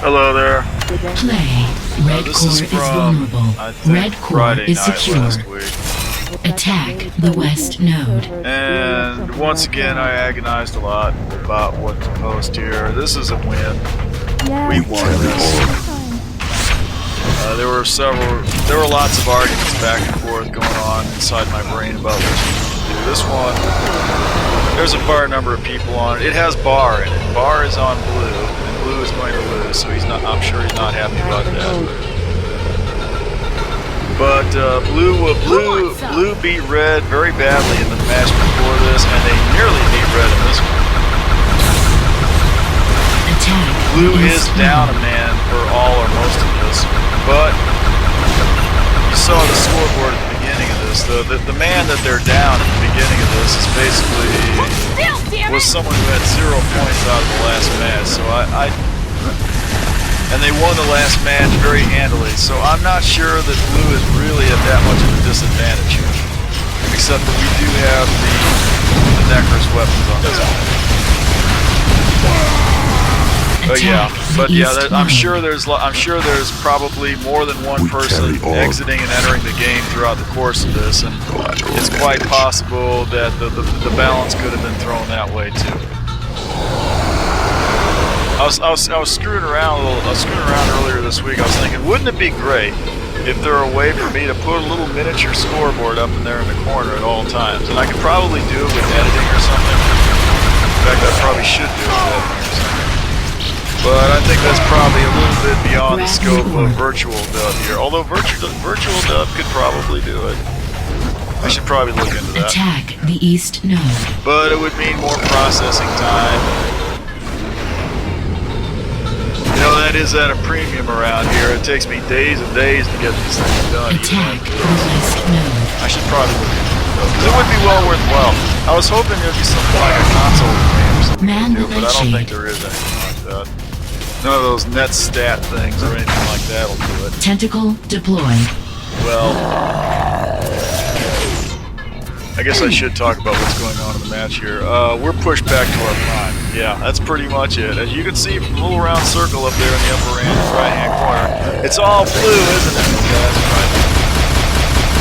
Hello there. Play. Red This core is is from, vulnerable. I think, Red core Friday is night secure. last week. Attack the west node. And once again, I agonized a lot about what to post here. This is a win. We won this. There were lots of arguments back and forth going on inside my brain about what to do. This one, there's a fair number of people on it. It has Bar in it. Bar is on blue, and blue is going to lose, so I'm sure he's not happy about that. But blue beat red very badly in the match before this, and they nearly beat red in this one. Blue is down a man for all or most of this, but you saw the scoreboard at the beginning of this. The man that they're down at the beginning of this is basically was someone who had 0 points out of the last match. So and they won the last match very handily. So I'm not sure that blue is really at that much of a disadvantage, except that we do have the Necros weapons on this one. But yeah, I'm sure there's probably more than one person exiting and entering the game throughout the course of this, and it's quite possible that the balance could have been thrown that way too. I was screwing around earlier this week. I was thinking, wouldn't it be great if there were a way for me to put a little miniature scoreboard up in there in the corner at all times, and I could probably do it with editing or something. In fact, I probably should do it with editing or something. But I think that's probably a little bit beyond the scope of Virtual Dub here. Although Virtual Dub could probably do it. I should probably look into that. Attack the east node. But it would mean more processing time. You know, that is at a premium around here. It takes me days and days to get these things done. Attack the west node. I should probably look into it. It would be well worthwhile. I was hoping there would be something like a console game or something to do, but I don't think there is anything like that. None of those net stat things or anything like that will do it. Tentacle deployed. Well, I guess I should talk about what's going on in the match here. We're pushed back to our prime. Yeah, that's pretty much it. As you can see from the little round circle up there in the upper right-hand corner, it's all blue, isn't it? Yeah, that's right.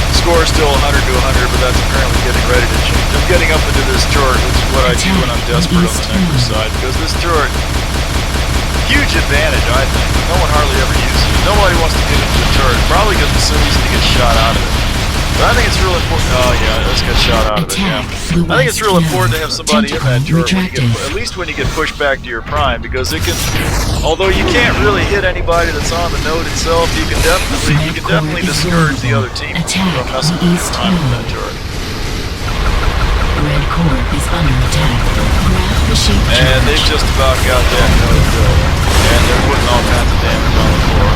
The score is still 100 to 100, but that's apparently getting ready to change. I'm getting up into this turret, which is what I do when I'm desperate on the Necro side, because this turret, huge advantage, I think. No one hardly ever uses it. Nobody wants to get into the turret, probably because it's so easy to get shot out of it. But I think it's real important. Oh yeah, let's get shot out of it. Yeah. I think it's real important to have somebody in that turret when you get, at least when you get pushed back to your prime, because it can. Although you can't really hit anybody that's on the node itself, you can definitely discourage the other team from messing with your prime in that turret. Red core is under attack. Grab the shape charge. And they've just about got that node built. And they're putting all kinds of damage on the floor.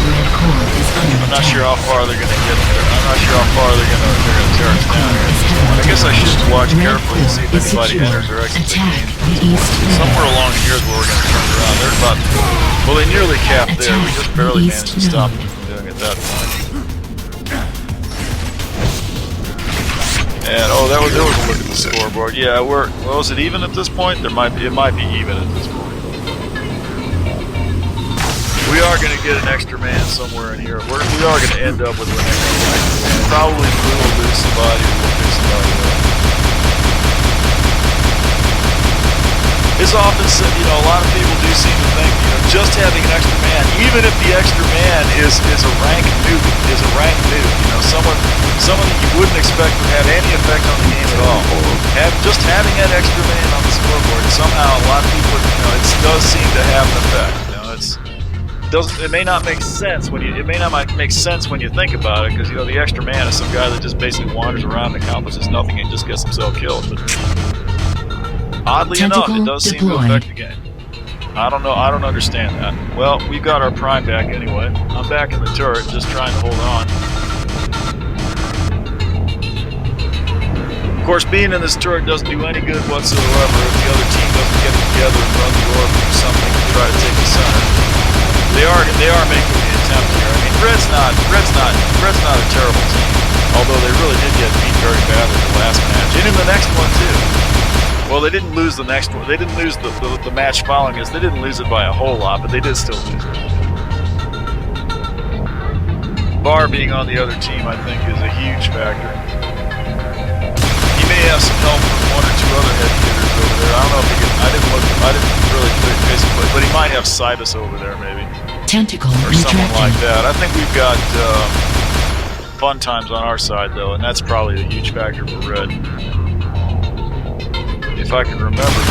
Red core is under I'm not sure how far they're going to get there. I'm not sure how far they're going to tear us down here. I guess I should watch carefully and see if anybody enters or exits the game. Somewhere along here is where we're going to turn around. They're about, well, they nearly capped there. We just barely managed to stop them from doing it at that point. And there was a look at the scoreboard. Yeah, well, is it even at this point? It might be even at this point. We are going to get an extra man somewhere in here. We are going to end up with an extra man. Probably blue will lose somebody, we'll lose somebody else. It's often said, a lot of people do seem to think, just having an extra man, even if the extra man is a rank nuke, someone that you wouldn't expect would have any effect on the game at all. Just having that extra man on the scoreboard, somehow a lot of people, it does seem to have an effect. It may not make sense when you think about it, because the extra man is some guy that just basically wanders around and accomplishes nothing and just gets himself killed. But oddly enough, it does seem to affect the game. I don't know. I don't understand that. Well, we've got our prime back anyway. I'm back in the turret, just trying to hold on. Of course, being in this turret doesn't do any good whatsoever if the other team doesn't get it together and run the orb or something to try to take the center. They are making the attempt here. I mean, Red's not a terrible team, although they really did get beat very badly the last match, and in the next one too. Well, they didn't lose the next one. They didn't lose the match following us. They didn't lose it by a whole lot, but they did still lose it. Barr being on the other team, I think, is a huge factor. He may have some help from one or two other heavy hitters over there. I don't know if he can. I didn't really basically, but he might have Cybus over there, maybe. Tentacle Or someone retracted. like that. I think we've got fun times on our side, though, and that's probably a huge factor for Red. If I can remember.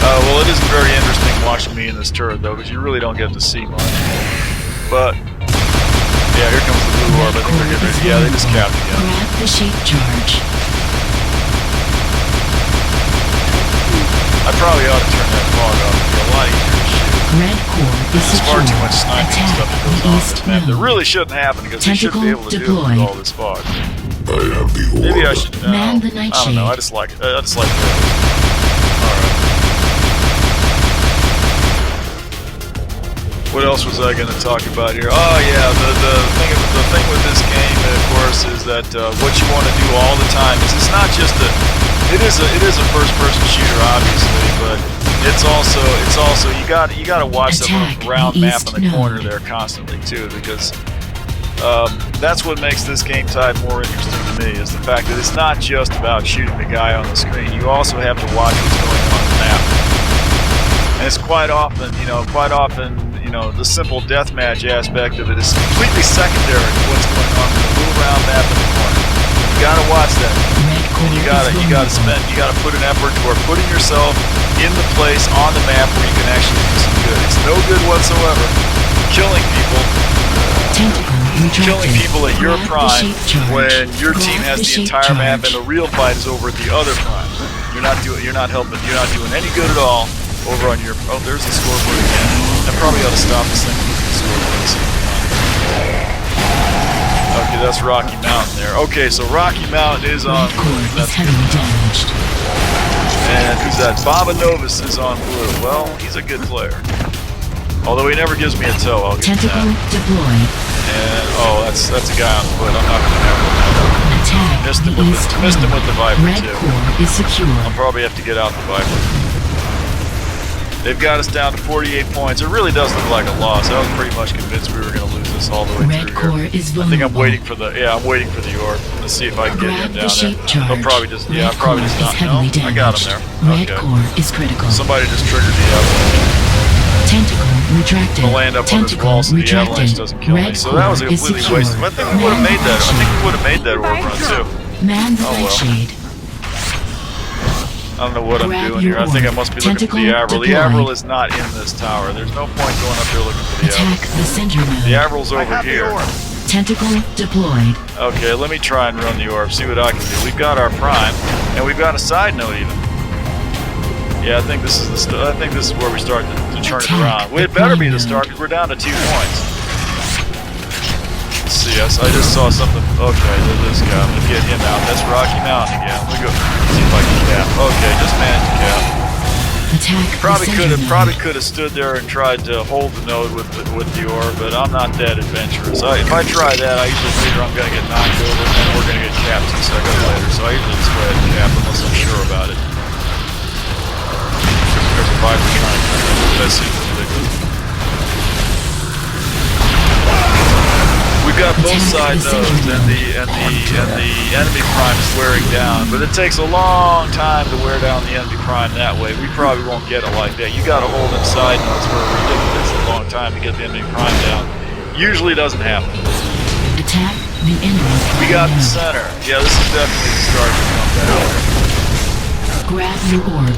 Well, it isn't very interesting watching me in this turret, though, because you really don't get to see much. But, yeah, here comes the blue orb. I think they're getting ready. Yeah, they just capped again. Grab the shape charge. I probably ought to turn that fog off. It'd be a lot easier to shoot. Red core is There's far secure. too much sniping Attack stuff that goes the on east with them. That node. really shouldn't happen, because they shouldn't be able to do it Tentacle with all this fog. I have the order. Maybe I should. Man the I don't know. I nightshade. just like it. I just like it. All right. What else was I going to talk about here? Oh yeah, the thing with this game, of course, is that what you want to do all the time is it's not just a. It is a first-person shooter, obviously, but it's also you got to watch that Attack little round the map east in the corner node. there constantly too, because. That's what makes this game type more interesting to me, is the fact that it's not just about shooting the guy on the screen. You also have to watch what's going on in the map. And it's quite often, the simple deathmatch aspect of it is completely secondary to what's going on in the little round map in the corner. You gotta watch that. Red core And you is vulnerable. gotta put an effort toward putting yourself in the place on the map where you can actually do some good. It's no good whatsoever killing people Tentacle retracted. killing people at your Grab the prime shape charge. when your Grab team has the shape entire map and charge. the real fight is over at the other prime. You're not doing any good at all over on your. Oh, there's the scoreboard again. I probably ought to stop this thing with the scoreboard. Okay, that's Rocky Mountain there. Okay, so Rocky Mountain is on Red blue. core is That's good. heavily damaged. And who's that? Baba Novus is on blue. Well, he's a good player. Although he never gives me a toe, I'll give him Tentacle that. deployed. And that's a guy on foot. I'm not gonna have him. Attack Missed the him with east missed him node. with the Viper Red too. core is secure. I'll probably have to get out the Viper. They've got us down to 48 points. It really does look like a loss. I was pretty much convinced we were going to lose this all the way Red through core here. is I think I'm vulnerable. waiting for the orb. Let's see if I can get Grab him the down there. shape charge. They'll probably just Red core is not. heavily No, I damaged. got him there. Red Okay. core is critical. Somebody just triggered the avalanche. Tentacle retracted. I'll land up on this Tentacle wall so the avalanche retracted. doesn't kill me. Red So that was a core is completely secure. wasted. I think we would have made that. I think we would have made that orb run too. Man the Oh, well. nightshade. I don't know what I'm Grab doing your here. I think I orb. must be looking for the Tentacle Avril. The deployed. Avril is not in this tower. There's no point going up there looking for the Attack Avril. the center node. The Avril's over here. Tentacle deployed. Okay, let me try and run the orb, see what I can do. We've got our prime, and we've got a side node even. Yeah, I think this is where we start to turn it Attack around. Well, it the better be the prime start because we're down to 2 points. Let's see, I just saw something. Okay, there's this guy. I'm gonna get him out. That's Rocky Mountain again. Let me go see if I can cap. Okay, just managed to cap. Attack Probably the center node. could have stood there and tried to hold the node with the orb, but I'm not that adventurous. If I try that, I usually figure I'm gonna get knocked over and then we're gonna get capped 2 seconds later. So I usually just go ahead and cap unless I'm sure about it. There's a Viper trying to come in. That seems ridiculous. We've got both Attack side the nodes, center and the enemy prime is wearing down, but it takes a long time to wear down the enemy prime that way. We probably won't get it like that. You got to hold them side nodes for a ridiculously long time to get the enemy prime down. Usually doesn't happen. Attack the enemy. We got the node. center. Yeah, this is definitely the start to come down. Grab your orb.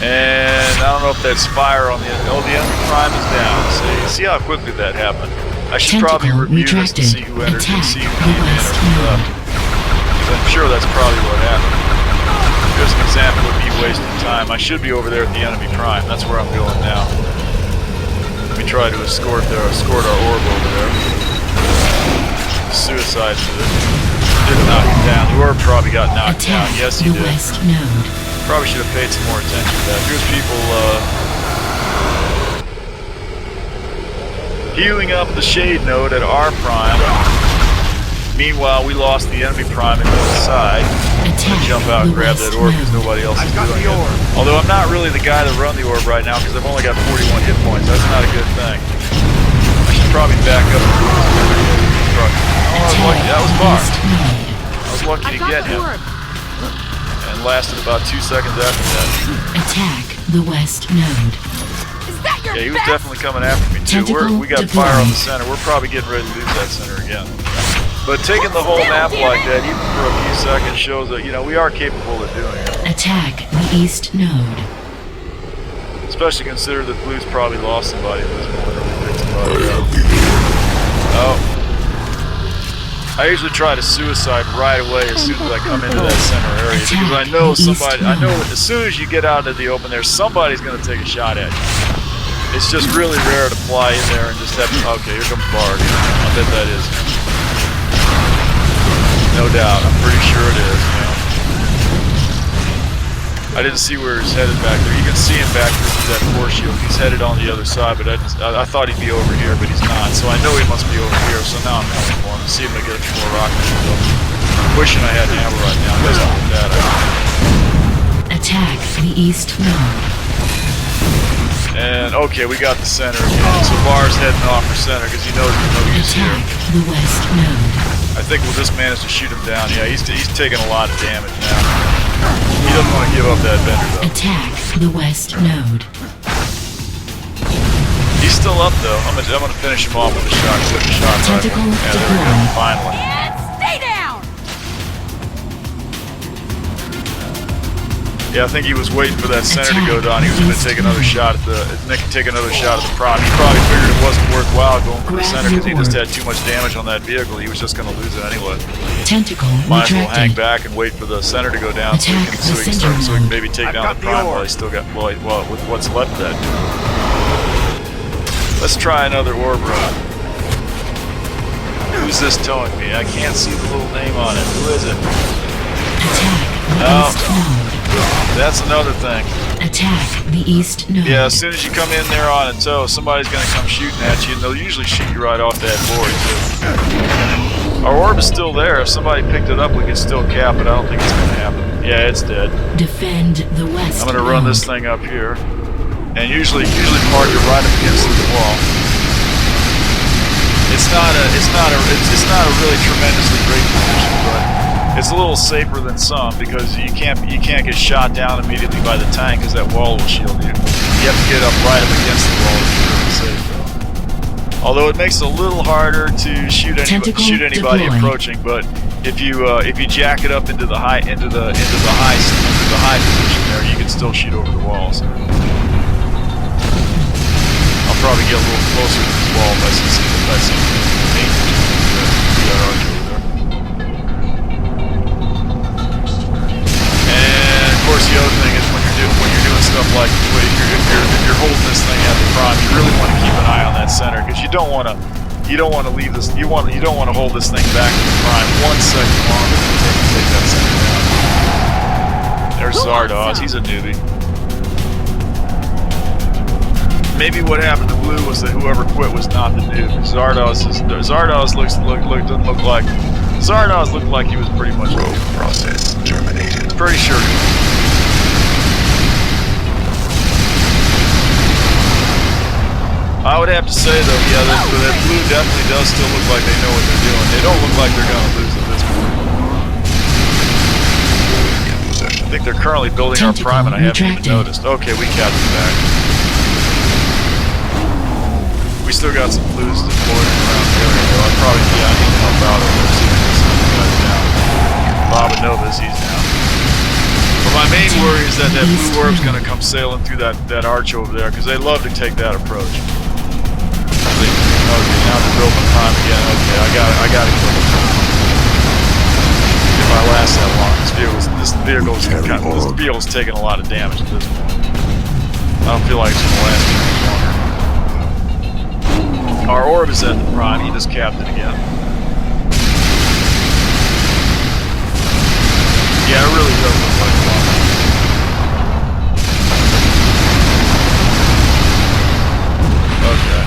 And I don't know if that's fire on the end. Oh, the enemy prime is down. See how quickly that happened. I should probably Tentacle review this to retracted. see who entered and Attack see who the came in west or who node. left. 'Cause I'm sure that's probably what happened. Here's an example of me wasting time. I should be over there at the enemy prime. That's where I'm going now. Let me try to escort our orb over there. Suicide to it. Didn't knock it down. The orb probably got knocked Attack down. Yes, he the did. west node. Probably should have paid some more attention to that. Here's people healing up the shade node at our prime. Meanwhile, we lost the enemy prime into the side. I'm gonna jump out and grab that orb because nobody else is doing it. Although I'm not really the guy to run the orb right now because I've only got 41 hit points. That's not a good thing. I should probably back up. Oh, I was lucky. That was Bar. I was lucky to get him. And lasted about 2 seconds after that. Attack the west node. Yeah, he was definitely coming after me too. We got fire on the center. We're probably getting ready to lose that center again. But taking the whole map like that, even for a few seconds, shows that, you know, we are capable of doing it. Attack the east node. Especially consider that Blue's probably lost somebody at this point, or we picked somebody up. Oh. I usually try to suicide right away as soon as I come into that center area, because I know somebody, I know as soon as you get out into the open there, somebody's going to take a shot at you. It's just really rare to fly in there and just have, okay, here comes Bard. I bet that is. No doubt, I'm pretty sure it is, you know. I didn't see where he's headed back there. You can see him back through that force shield. He's headed on the other side, but I thought he'd be over here, but he's not. So I know he must be over here, so now I'm coming for him. See if I get a few more rockets. I'm wishing I had an ammo right now. Let's not get that. Attack the east node. And, okay, we got the center again. So Bar's heading off for center because he knows he's here. Attack the west node. I think we'll just manage to shoot him down. Yeah, he's taking a lot of damage now. He doesn't want to give up that bender, though. Attack the west node. He's still up, though. I'm gonna finish him off with a shot. With a shot Tentacle rifle. Yeah, there we go. deployed. Finally. And stay down! Yeah, I think he was waiting for that center to go down. He was going to take another shot at the prime. He probably figured it wasn't worthwhile going for the center because he just had too much damage on that vehicle. He was just going to lose it anyway. Tentacle Might as well hang retracted. back and wait for the center to go down so he can maybe take down the prime while he's still got with what's left of that. Let's try another orb run. Who's this towing me? I can't see the little name on it. Who is it? Attack the Oh. east node. That's another thing. Attack the east node. Yeah, as soon as you come in there on a tow, somebody's going to come shooting at you, and they'll usually shoot you right off that board, too. Our orb is still there. If somebody picked it up, we could still cap it. I don't think it's going to happen. Yeah, it's dead. Defend the west I'm going to run node. this thing up here, and usually park it right up against the wall. It's not a really tremendously great position, but it's a little safer than some because you can't get shot down immediately by the tank because that wall will shield you. You have to get up right up against the wall to be really safe, though. Although it makes it a little harder to shoot anybody deployed. approaching, but if you jack it up into the high position there, you can still shoot over the walls. I'll probably get a little closer to this wall if I see danger. And of course, the other thing is when you're doing stuff like if you're holding this thing at the prime, you really want to keep an eye on that center because you don't want to leave this. You don't want to hold this thing back to the prime 1 second longer to take that center down. There's Zardoz. He's a newbie. Maybe what happened to Blue was that whoever quit was not the noob. Zardoz looked like he was pretty much Rogue process terminated. pretty sure. I would have to say though, yeah, that Blue definitely does still look like they know what they're doing. They don't look like they're gonna lose at this point. I think they're currently building our prime and I haven't even noticed. Okay, we captured back. We still got some Blues deployed around the area though. I need to help out over there, see if we can get guys down. Bob and Novas, he's down. But my main worry is that Blue Orb's gonna come sailing through that arch over there, because they love to take that approach. Okay, now they're building prime again. Okay, I gotta kill them. If I last that long, this vehicle's taking a lot of damage at this point. I don't feel like it's gonna last too much longer. Our orb is at the prime. He just capped it again. Yeah, it really does look like a lot. Okay.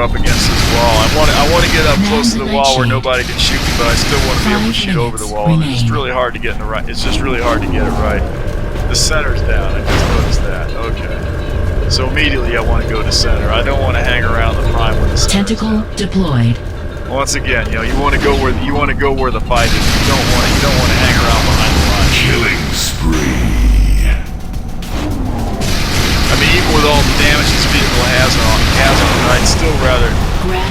up against this wall. I want to get up close to the wall where nobody can shoot me, but I still want to be able to shoot over the wall. And it's just really hard to get in the right. It's just really hard to get it right. The center's down. I just noticed that. Okay. So immediately I want to go to center. I don't want to hang around the prime with the center. Tentacle deployed. Once again, you know, you want to go where the fight is. You don't want to hang around behind the line. Killing spree. I mean, even with all the damage this vehicle has on it, I'd still rather.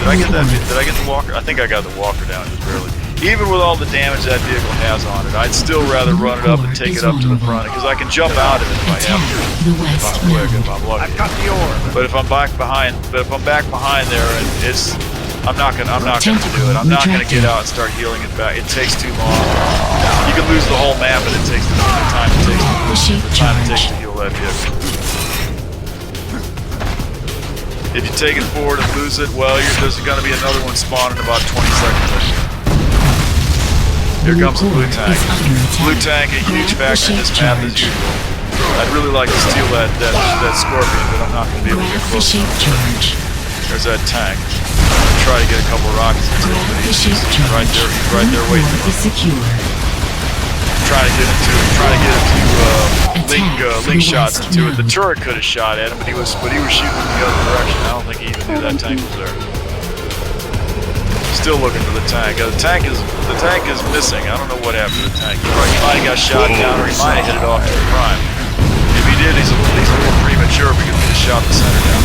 Did I get that? Did I get the walker? I think I got the walker down just barely. Even with all the damage that vehicle has on it, I'd still rather run it up and take it up to the front because I can jump out of it if I have to. If I'm quick, if I'm lucky. I've got the orb. But if I'm back behind, there, and I'm not gonna do it. I'm not gonna get out and start healing it back. It takes too long. You can lose the whole map, and it takes the time it takes to heal that vehicle. If you take it forward and lose it, well, there's going to be another one spawn in about 20 seconds. Here comes the blue tank. Blue tank, a huge factor in this map as usual. I'd really like to steal that scorpion, but I'm not going to be able to get close enough. There's that tank. Try to get a couple rockets into it, but he's right there waiting for me. Trying to get link shots into it. The turret could have shot at him, but he was shooting in the other direction. I don't think he even knew that tank was there. Still looking for the tank. The tank is missing. I don't know what happened to the tank. He might have got shot down, or he might have hit it off to the prime. If he did, he's a little premature because he just shot the center down.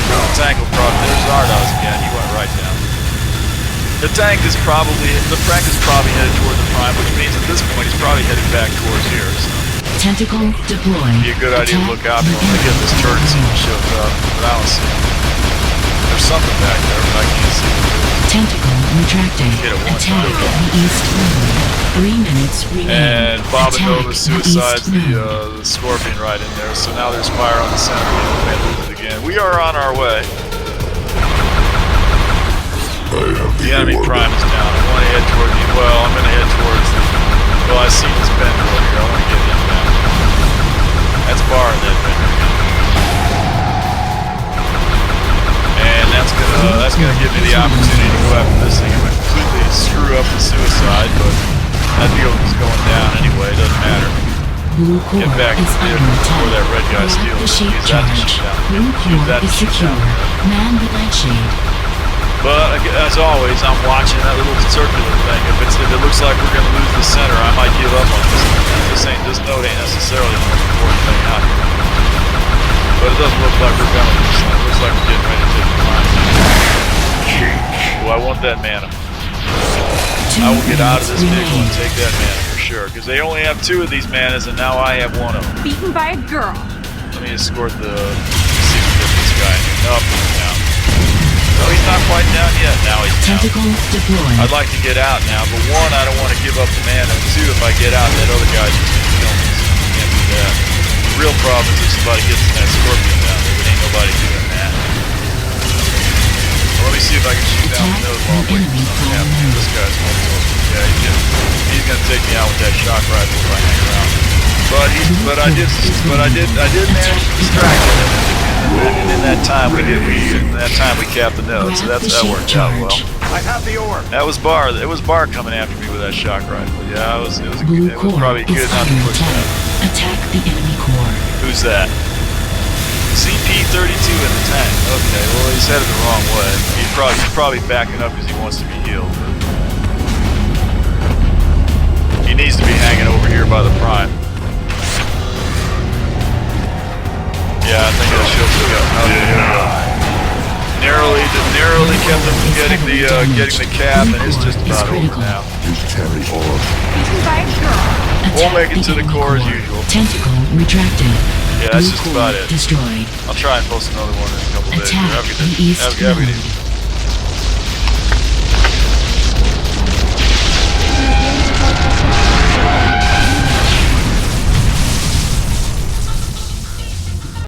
The tank will probably. There's Zardoz again. He went right down. The tank is probably headed toward the prime, which means at this point he's probably headed back towards here. So. Tentacle deployed. It'd be a good idea to look out for him to get this turret and see if he shows up. But I don't see him. There's something back there, but I can't see it. Tentacle retracting. Attack the east node. 3 minutes remaining. And Bobinova suicides the scorpion right in there. So now there's fire on the center. We may lose it again. We are on our way. The enemy prime is down. I want to head toward the. Well, I'm going to head towards the. Well, I see this bender over here. I want to get him down. That's bar in that bender. And that's gonna give me the opportunity to go after this thing. I'm gonna completely screw up the suicide, but that vehicle's going down anyway. It doesn't matter. Get back to the vehicle before that red guy steals it. Use that to shoot down. Use that to shoot down. Man the nightshade. But as always, I'm watching that little circular thing. If it looks like we're gonna lose the center, I might give up on this. This node ain't necessarily the most important thing out here. But it doesn't look like we're gonna lose the center. It looks like we're getting ready to take the prime. Oh, I want that mana. I will get out of this vehicle and take that mana for sure. Because they only have 2 of these manas, and now I have 1 of them. Beaten by a girl. Let me escort the. See if we get this guy. Nope, he's down. No, he's not quite down yet. Now he's down. Tentacle deployed. I'd like to get out now, but 1, I don't want to give up the mana. 2, if I get out, that other guy's just going to kill me. So I can't do that. The real problem is if somebody gets in that scorpion down there, but ain't nobody doing that. Well, let me see if I can shoot down the nose while I'm waiting for something to happen. This guy's going to go. Yeah, he's going to take me out with that shock rifle if I hang around. But I did manage to distract him. And in that time we capped the node, so that worked out well. I have the orb. That was Bar. It was Bar coming after me with that shock rifle. Yeah, it was probably good not to push that. Attack the enemy core. Who's that? CP-32 in the tank. Okay, well he's headed the wrong way. He's probably backing up because he wants to be healed. He needs to be hanging over here by the prime. Yeah, I think that should have got. Oh, yeah, here we go. Narrowly kept him from getting the cap, and it's just about over now. Beaten by a girl. Won't make it to the core as usual. Tentacle retracted. Yeah, that's just about it. Destroyed. I'll try and post another one in a couple days. Attack the east Have a good evening.